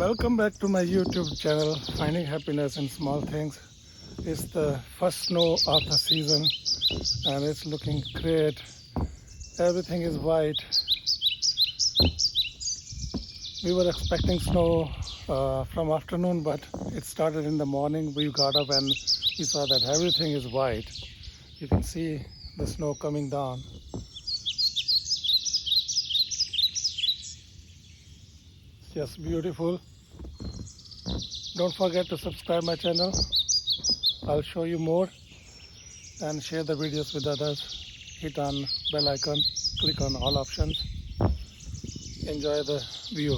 Welcome back to my YouTube channel, Finding Happiness in Small Things. It's the first snow of the season and it's looking great. Everything is white. We were expecting snow from afternoon, but it started in the morning. We got up and we saw that everything is white. You can see the snow coming down. It's just beautiful. Don't forget to subscribe my channel. I'll show you more and share the videos with others. Hit on bell icon, click on all options. Enjoy the view.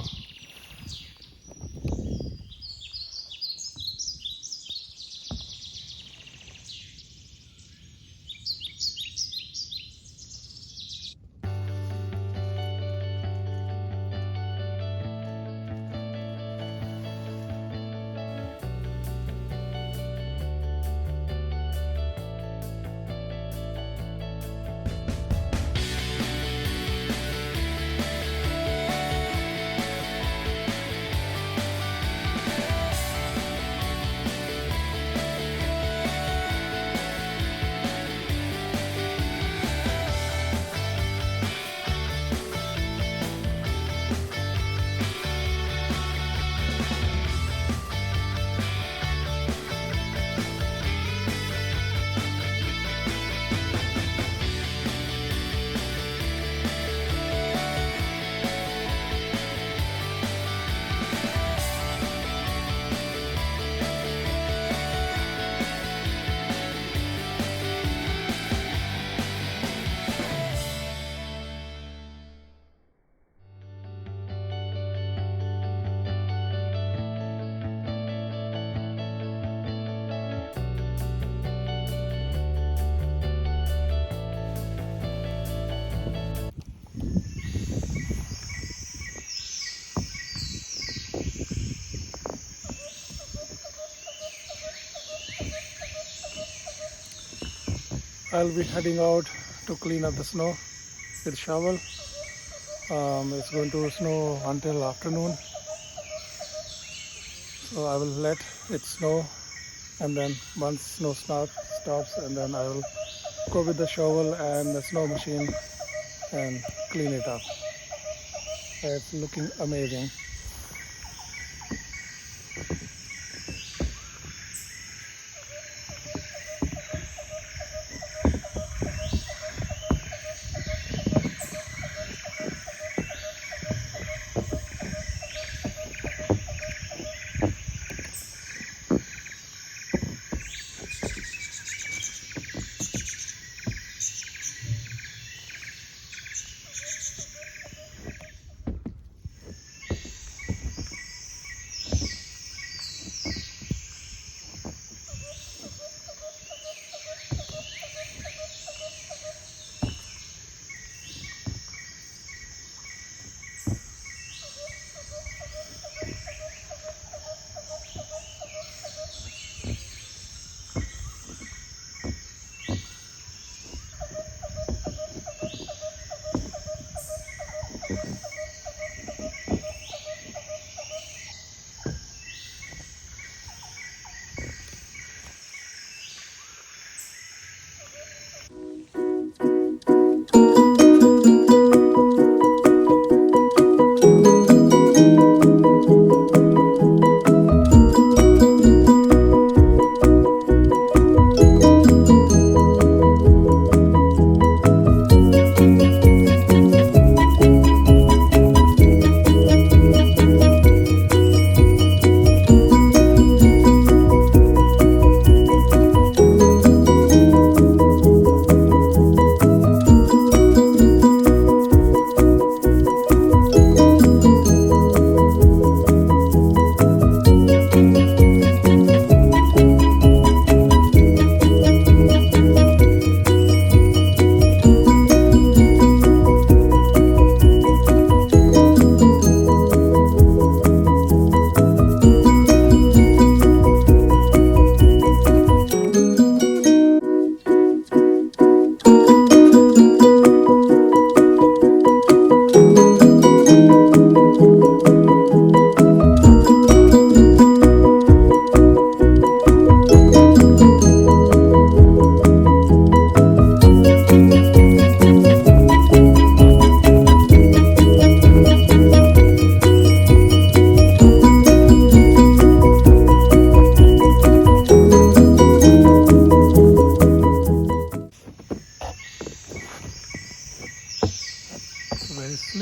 I'll be heading out to clean up the snow with shovel. It's going to snow until afternoon, so I will let it snow, and then once snow stops, and then I will go with the shovel and the snow machine and clean it up. It's looking amazing.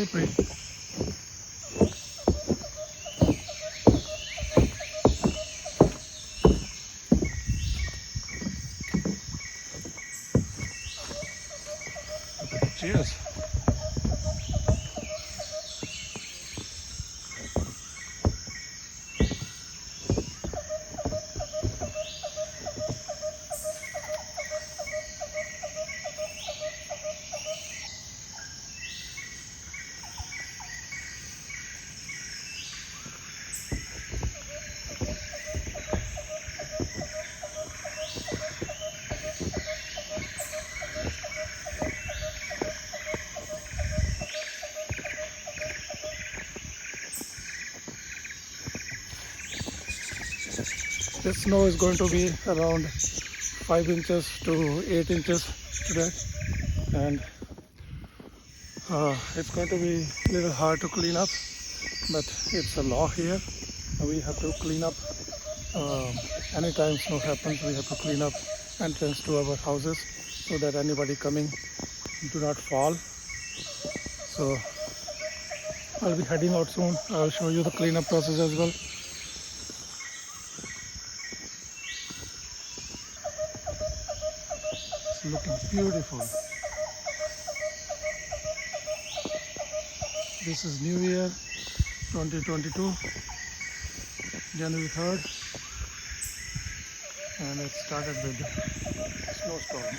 slippery. Cheers. This snow is going to be around 5 inches to 8 inches today, and it's going to be a little hard to clean up, but it's a law here. We have to clean up anytime snow happens. We have to clean up entrance to our houses so that anybody coming do not fall. So I'll be heading out soon. I'll show you the cleanup process as well. It's looking beautiful. This is New Year 2022, January 3rd, and it started with snowstorm.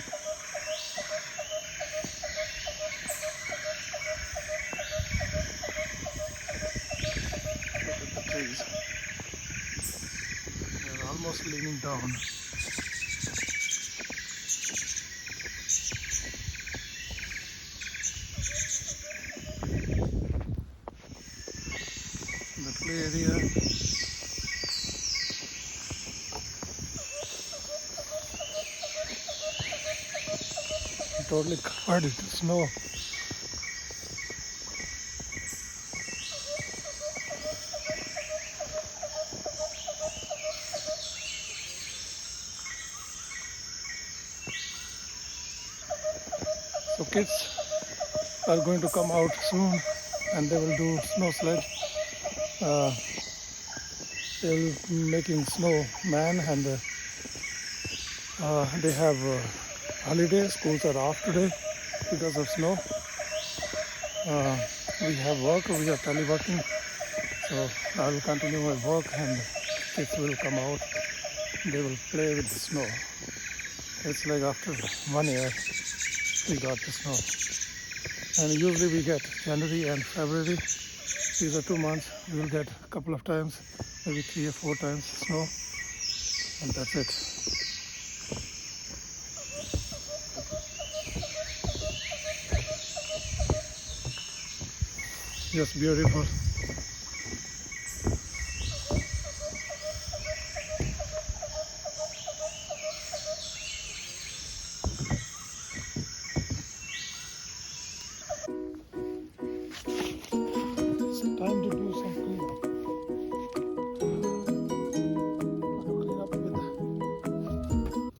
Look at the trees. They're almost leaning down. The play area. Totally covered in snow. So kids are going to come out soon and they will do snow sledge. They will be making snowman, and they have holiday. Schools are off today because of snow. We have work, we are teleworking, so I will continue my work and kids will come out. They will play with the snow. It's like after 1 year we got the snow, and usually we get January and February. These are 2 months. We will get a couple of times, maybe 3 or 4 times snow, and that's it. Just beautiful. It's time to do